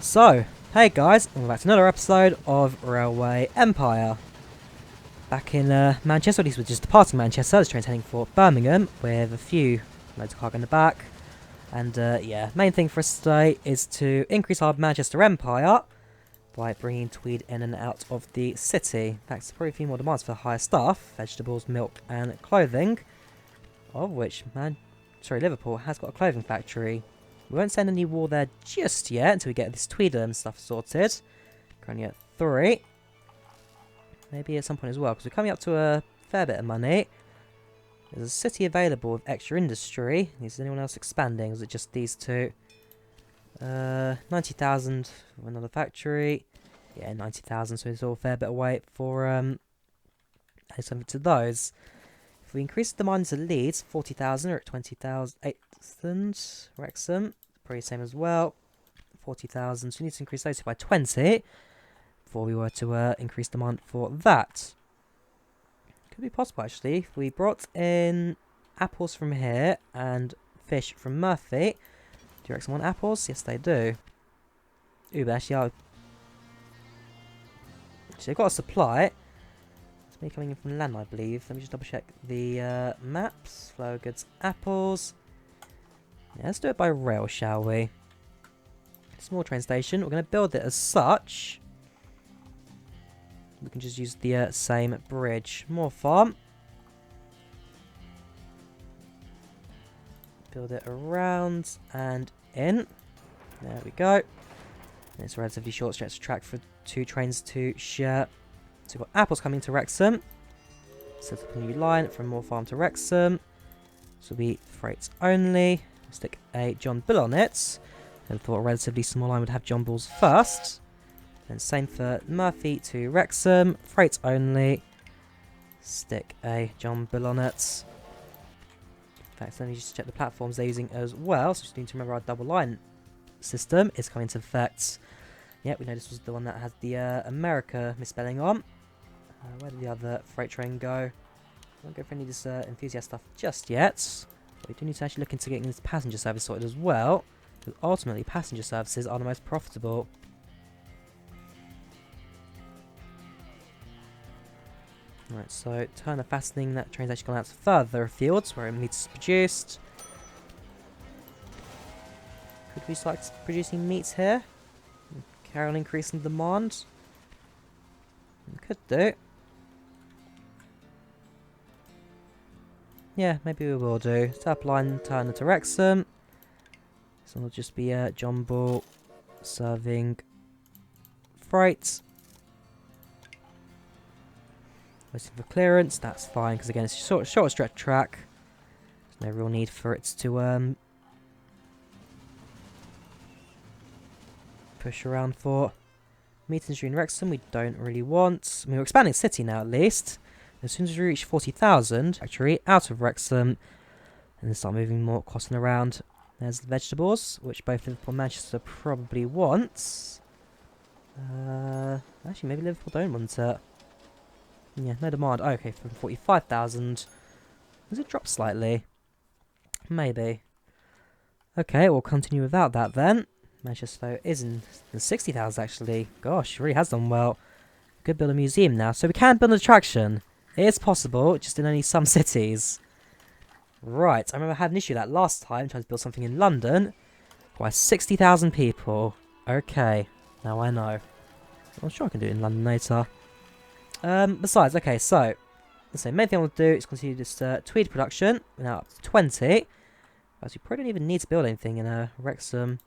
So, hey guys, and welcome back to another episode of Railway Empire. Back in Manchester, at least we're just departing Manchester. This train's heading for Birmingham with a few loads of cargo in the back. And yeah, main thing for us today is to increase our Manchester Empire by bringing Tweed in and out of the city. In fact, there's probably a few more demands for higher stuff, vegetables, milk and clothing. Of which, Liverpool has got a clothing factory. We won't send any war there just yet until we get this Tweedum stuff sorted. Currently at 3. Maybe at some point as well, because we're coming up to a fair bit of money. There's a city available with extra industry. Is anyone else expanding? Is it just these two? 90,000 for another factory. Yeah, 90,000, so it's all a fair bit away for adding something to those. If we increase the demand to Leeds, 40,000 or at 20,000, 8,000. Wrexham, probably the same as well. 40,000, so we need to increase those two by 20 before we were to increase demand for that. Could be possible actually if we brought in apples from here and fish from Murphy. Do you reckon want apples? Yes, they do. Ooh, but actually, they've got a supply. It's me coming in from land, I believe. Let me just double check the maps. Flow of goods, apples. Yeah, let's do it by rail, shall we? Small train station. We're going to build it as such. We can just use the same bridge. More farm. Build it around and in. There we go. And it's a relatively short stretch of track for 2 trains to share. So we've got apples coming to Wrexham. Set up a new line from Moor Farm to Wrexham. This will be freight only. We'll stick a John Bull on it. I thought a relatively small line would have John Bulls first. And same for Murphy to Wrexham. Freight only. Stick a John Bull on it. In fact, let me just check the platforms they're using as well. So just need to remember our double line system is coming into effect. Yep, we know this was the one that had the America misspelling on. Where did the other freight train go? I won't go for any of this enthusiast stuff just yet. But we do need to actually look into getting this passenger service sorted as well. Because ultimately, passenger services are the most profitable. Right, so Turner Fastening, that train's actually gone out to further afields where meat is produced. Could we start producing meats here? Carry on increasing demand? We could do. Yeah, maybe we will do. Tap line Turner to Wrexham. This one will just be John Bull serving freight. Waiting for clearance, that's fine, because again, it's a short stretch track. There's no real need for it to push around for. Meat industry in Wrexham, we don't really want. I mean, we're expanding city now, at least. As soon as we reach 40,000, actually, out of Wrexham, and then start moving more costing around. There's the vegetables, which both Liverpool and Manchester probably wants. Actually, maybe Liverpool don't want it. Yeah, no demand. Oh, okay, from 45,000. Does it drop slightly? Maybe. Okay, we'll continue without that then. Manchester is in the 60,000 actually. Gosh, really has done well. Could build a museum now, so we can build an attraction. It is possible, just in only some cities. Right, I remember I had an issue that last time, trying to build something in London. Why, 60,000 people. Okay, now I know. I'm sure I can do it in London later. Besides, okay, so let's say main thing I want to do is continue this Tweed production. We're now up to 20. As we probably don't even need to build anything in Wrexham.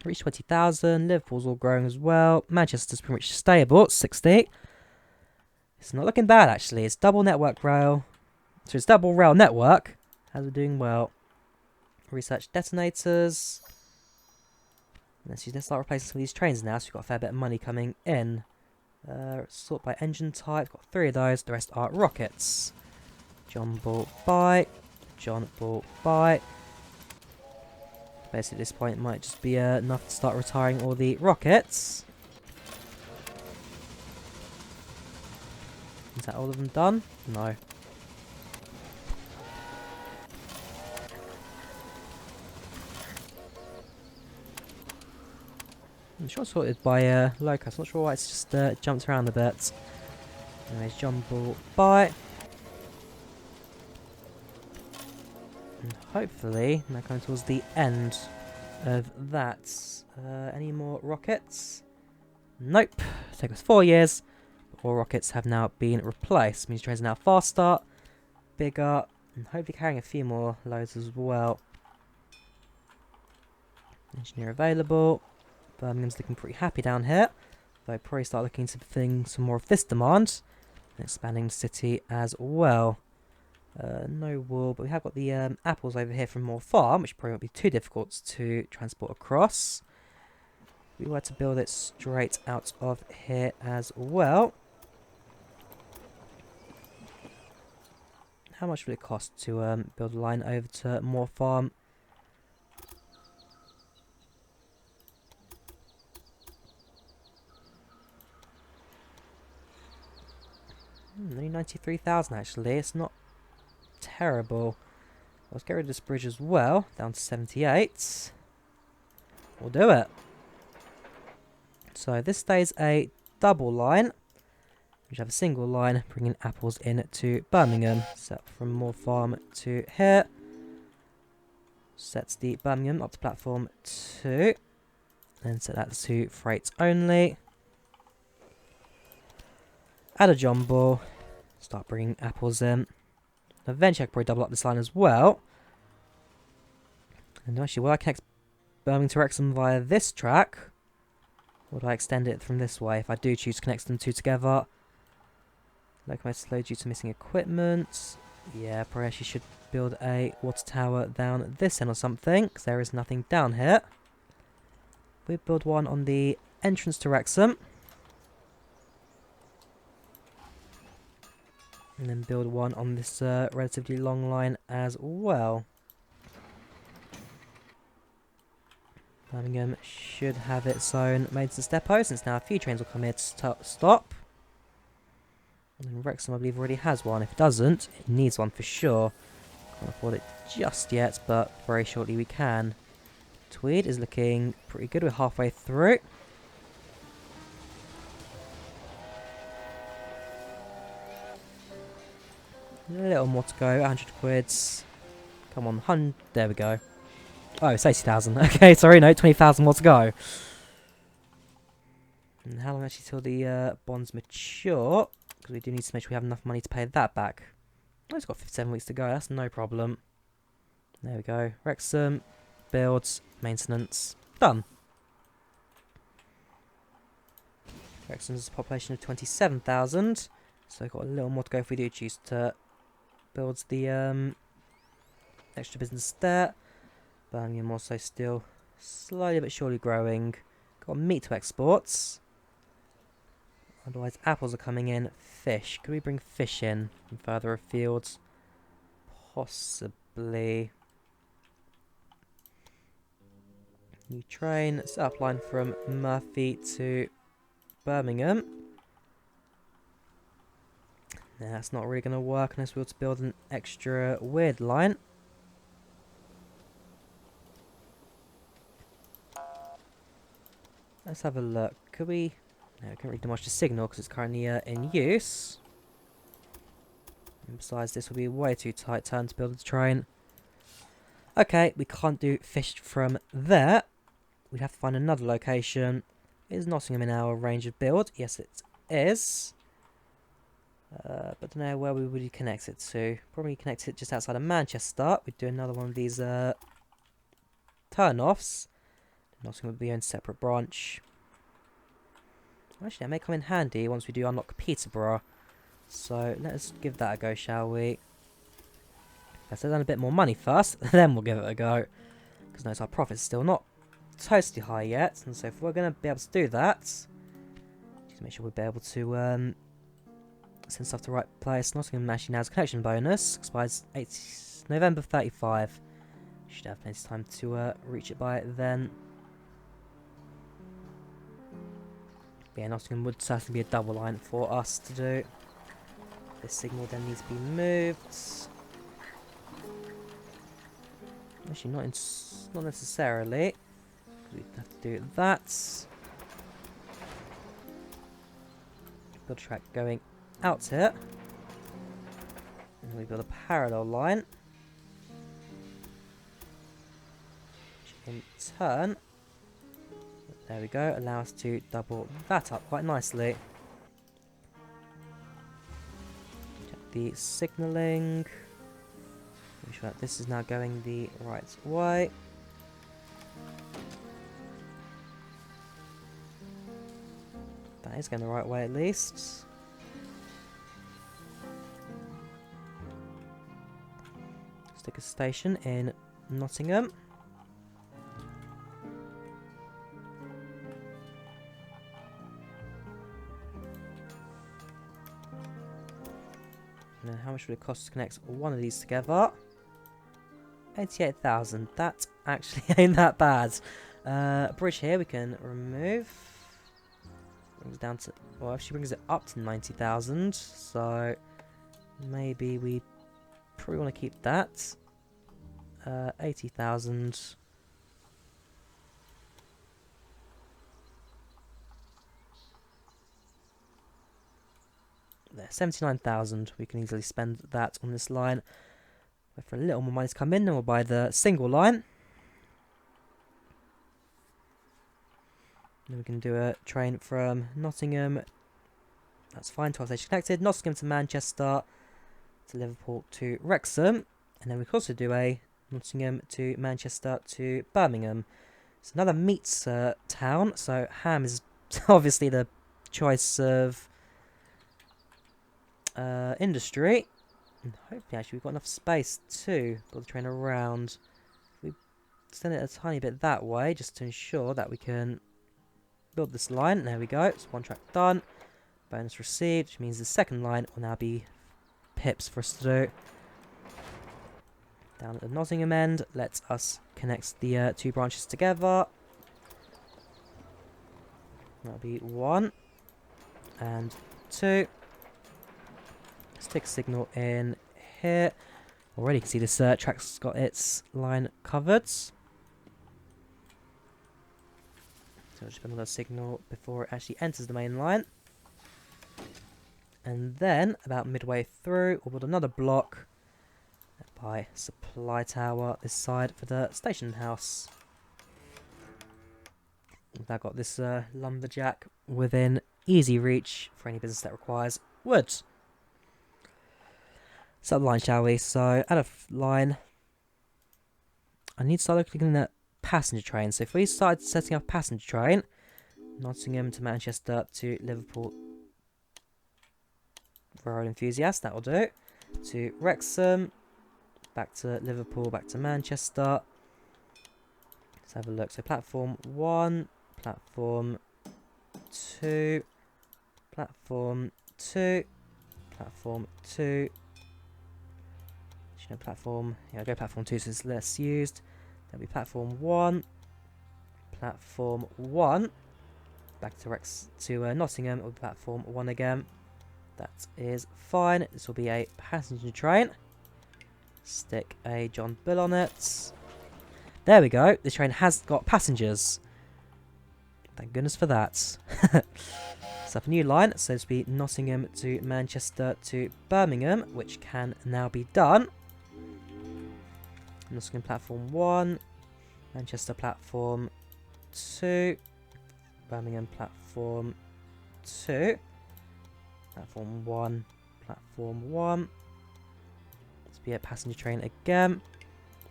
Reach 20,000. Liverpool's all growing as well. Manchester's pretty much stable at 60. It's not looking bad actually. It's double network rail. So it's double rail network. As we're doing well. Research detonators. Let's start replacing some of these trains now. So we've got a fair bit of money coming in. Sort by engine type. Got 3 of those. The rest are rockets. John Bull buy. John Bull buy. Basically at this point it might just be enough to start retiring all the rockets. Is that all of them done? No. I'm sure it's sorted by locus. I'm not sure why it's just jumped around a bit. Anyways, jumble by. And hopefully, now coming towards the end of that. Any more rockets? Nope. It took us 4 years. All rockets have now been replaced. Means trains are now faster, bigger, and hopefully carrying a few more loads as well. Engineer available. Birmingham's looking pretty happy down here. They'll probably start looking into filling some more of this demand. And expanding the city as well. No wool, but we have got the apples over here from Moor Farm, which probably won't be too difficult to transport across. We were to build it straight out of here as well. How much will it cost to build a line over to Moor Farm? Only 93,000 actually. It's not terrible. Let's get rid of this bridge as well, down to 78. We'll do it. So this stays a double line. We have a single line bringing apples in to Birmingham. Set from Moor Farm to here. Sets the Birmingham up to platform 2. Then set that to freight only. Add a jumbo. Start bringing apples in. Eventually I could probably double up this line as well. And actually, will I connect Birmingham to Wrexham via this track? Or do I extend it from this way if I do choose to connect them two together? Locomotive slow due to missing equipment. Yeah, probably actually should build a water tower down this end or something, because there is nothing down here. We build one on the entrance to Wrexham. And then build one on this relatively long line as well. Birmingham should have its own maintenance depot, since now a few trains will come here to stop. And then Wrexham, I believe, already has one. If it doesn't, it needs one for sure. Can't afford it just yet, but very shortly we can. Tweed is looking pretty good. We're halfway through. A little more to go. 100 quids. Come on, there we go. Oh, it's 80,000. Okay, sorry, no, 20,000 more to go. And how long actually till the bonds mature? Because we do need to make sure we have enough money to pay that back. Oh, it's got 57 weeks to go. That's no problem. There we go. Wrexham, builds, maintenance, done. Wrexham's a population of 27,000. So we've got a little more to go if we do choose to build the extra business there. Birmingham also still slowly but surely growing. Got meat to exports. Otherwise, apples are coming in. Fish. Could we bring fish in from further afield? Possibly. New train. Set up line from Murphy to Birmingham. Nah, that's not really going to work unless we were to build an extra weird line. Let's have a look. Could we... No, we can't really demolish the signal because it's currently in use. And besides, this will be way too tight turn to build the train. Okay, we can't do fish from there. We'd have to find another location. Is Nottingham in our range of build? Yes, it is. But don't know where we would connect it to. Probably connect it just outside of Manchester. We'd do another one of these turn-offs. Nottingham would be a separate branch. Actually, that may come in handy once we do unlock Peterborough. So let us give that a go, shall we? Let's earn a bit more money first, then we'll give it a go. Because notice our profit's still not totally high yet. And so if we're going to be able to do that, just make sure we'll be able to send stuff to the right place. Nottingham actually now has a connection bonus. Expires November 35. Should have plenty of time to reach it by then. But yeah, Nottingham would certainly be a double line for us to do. This signal then needs to be moved. Actually, not necessarily. We have to do that. build a track going out here. And we build a parallel line. Which in turn, there we go, allow us to double that up quite nicely. Check the signalling. Make sure that this is now going the right way. That is going the right way at least. Stick a station in Nottingham. Now, how much would it cost to connect one of these together? 88,000. That actually ain't that bad. A bridge here we can remove. Brings down to, well, she brings it up to 90,000. So maybe we probably want to keep that. 80,000. There, 79,000. We can easily spend that on this line. Wait for a little more money to come in, then we'll buy the single line. Then we can do a train from Nottingham. That's fine, 12 stations connected. Nottingham to Manchester, to Liverpool to Wrexham. And then we can also do a Nottingham to Manchester to Birmingham. It's another meats town, so ham is obviously the choice of industry. And hopefully actually we've got enough space to build the train around. We extend it a tiny bit that way just to ensure that we can build this line. There we go, it's one track done. Bonus received, which means the second line will now be pips for us to do. Down at the Nottingham end, let us connect the two branches together. That'll be 1 and 2. Stick signal in here. Already you can see this track's got its line covered. So I'll just put another signal before it actually enters the main line. And then, about midway through, we'll build another block by supply tower this side for the station house. We've now got this lumberjack within easy reach for any business that requires wood. Set up the line, shall we? So, add a line. I need to start looking at passenger trains. So if we started setting up a passenger train, Nottingham to Manchester to Liverpool, road enthusiast, that will do. To Wrexham, back to Liverpool, back to Manchester. Let's have a look. So platform 1, platform 2, platform 2, platform 2. Platform, yeah, I'll go platform 2 so it's less used. That'll be platform 1, platform 1, back to Nottingham, it'll be platform 1 again. That is fine. This will be a passenger train. Stick a John Bull on it. There we go. This train has got passengers. Thank goodness for that. Set up a new line. So this will be Nottingham to Manchester to Birmingham, which can now be done. Nottingham platform 1, Manchester platform 2, Birmingham platform 2, platform 1, platform 1. Let's be a passenger train again.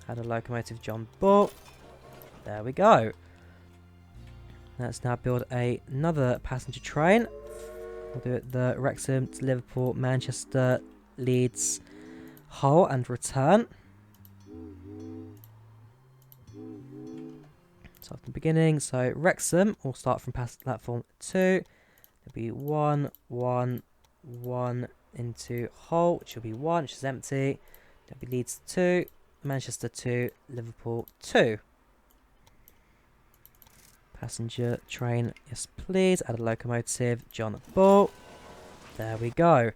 Add a locomotive John Bull. There we go. Let's now build another passenger train. We'll do it the Wrexham to Liverpool, Manchester, Leeds, Hull and return. Start from the beginning. So Wrexham will start from platform 2. There'll be 1, 1, 1 into Hull, which will be 1, which is empty. There'll be Leeds 2, Manchester 2, Liverpool 2. Passenger train, yes please. Add a locomotive, John Bull. There we go.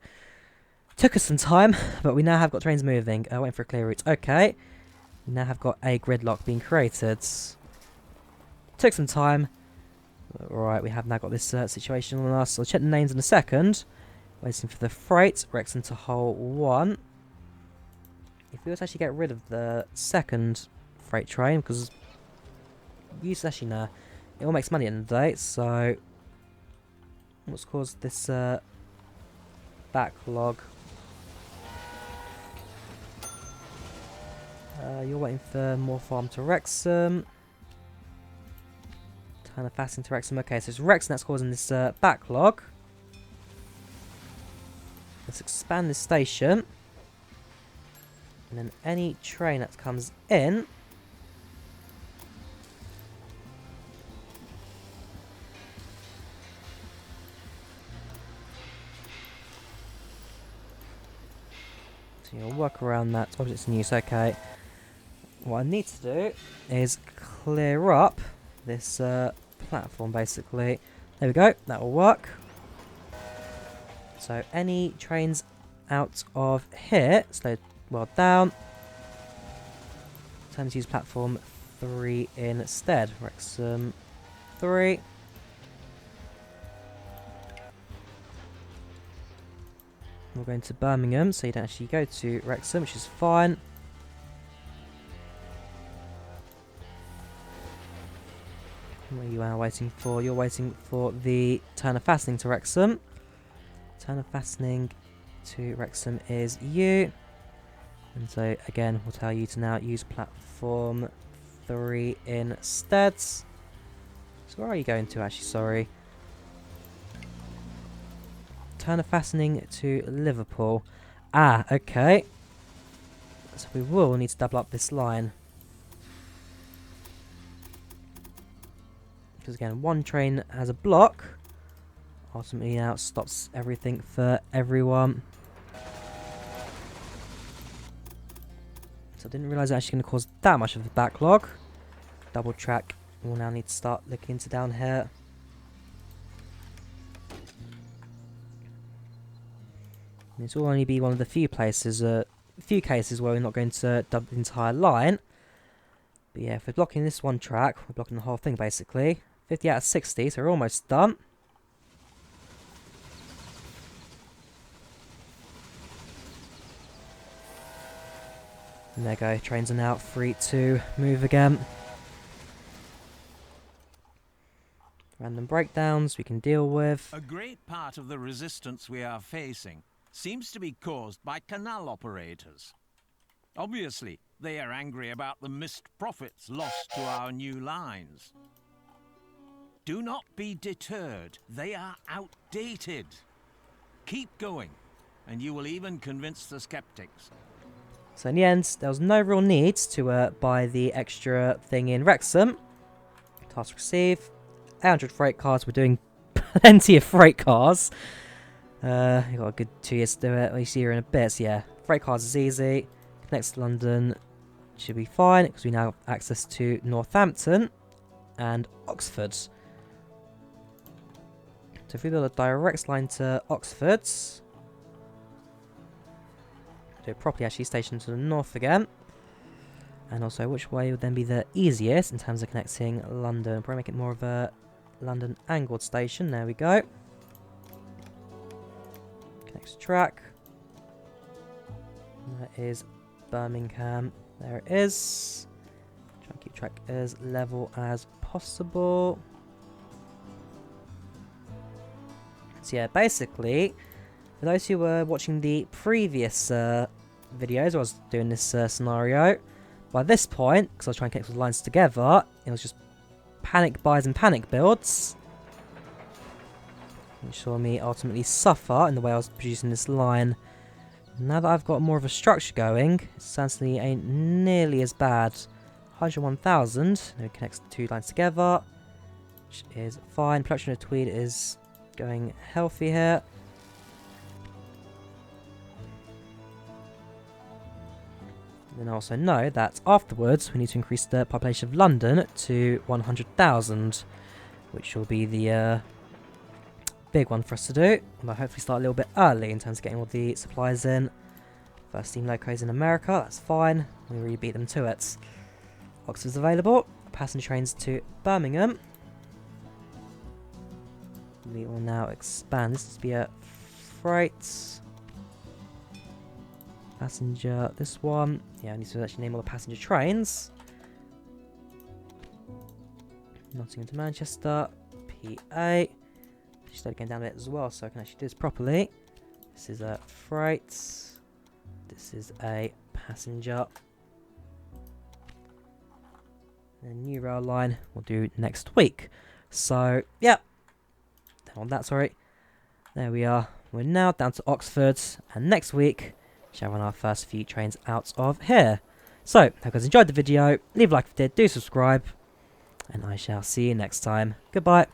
Took us some time, but we now have got trains moving. Waiting for a clear route. Okay. We now have got a gridlock being created. Took some time. Right, we have now got this situation on us. I'll check the names in a second. Waiting for the freight. Wrexham to Hull 1. If we were to actually get rid of the second freight train, because actually no, it all makes money at the end of the day. So what's caused this backlog? You're waiting for more farm to Wrexham. Turn of fasting to Wrexham. Okay, so it's Wrexham that's causing this backlog. Let's expand this station. And then any train that comes in, so you'll work around that. Objects in use, okay. What I need to do is clear up this platform, basically. There we go, that will work. So any trains out of here, slow well down. Time to use platform 3 instead. Wrexham 3. We're going to Birmingham, so you don't actually go to Wrexham, which is fine. What are you now waiting for? You're waiting for the turn of fastening to Wrexham. Turn of fastening to Wrexham is you. And so again, we'll tell you to now use platform 3 instead. So where are you going to actually, sorry? Turn of fastening to Liverpool. Ah, okay. So we will need to double up this line. Because again, one train has a block. Ultimately now stops everything for everyone. So I didn't realise it's actually going to cause that much of a backlog. Double track. We'll now need to start looking into down here. And this will only be one of the few places, few cases where we're not going to double the entire line. But yeah, if we're blocking this one track, we're blocking the whole thing basically. 50 out of 60, so we're almost done. And there you go, trains are now free to move again. Random breakdowns we can deal with. A great part of the resistance we are facing seems to be caused by canal operators. Obviously, they are angry about the missed profits lost to our new lines. Do not be deterred. They are outdated. Keep going, and you will even convince the skeptics. So in the end, there was no real need to buy the extra thing in Wrexham. Task receive. 800 freight cars. We're doing plenty of freight cars. You got a good 2 years to do it. We'll see you in a bit. So yeah, freight cars is easy. Connects to London. Should be fine because we now have access to Northampton and Oxford. So if we build a direct line to Oxford, do it properly actually, station to the north again. And also which way would then be the easiest in terms of connecting London. Probably make it more of a London angled station. There we go. Next track. And that is Birmingham. There it is. Try and keep track as level as possible. So yeah, basically, for those who were watching the previous videos, I was doing this scenario. By this point, because I was trying to connect the lines together, it was just panic buys and panic builds, which saw me ultimately suffer in the way I was producing this line. Now that I've got more of a structure going, it certainly ain't nearly as bad. 101,000, it connects the two lines together, which is fine. Production of tweed is going healthy here. And also know that afterwards we need to increase the population of London to 100,000, which will be the big one for us to do. And I'll hopefully start a little bit early in terms of getting all the supplies in. First steam locos in America, that's fine. We really beat them to it. Oxford's available. Passenger trains to Birmingham. We will now expand. This is to be a freight. Passenger. This one. Yeah, I need to actually name all the passenger trains. Nottingham to Manchester. P8. Just going down a bit as well so I can actually do this properly. This is a freight. This is a passenger. And a new rail line we'll do next week. So, yeah. On that, sorry. There we are. We're now down to Oxford. And next week, shall run our first few trains out of here. So, hope you guys enjoyed the video. Leave a like if you did. Do subscribe. And I shall see you next time. Goodbye.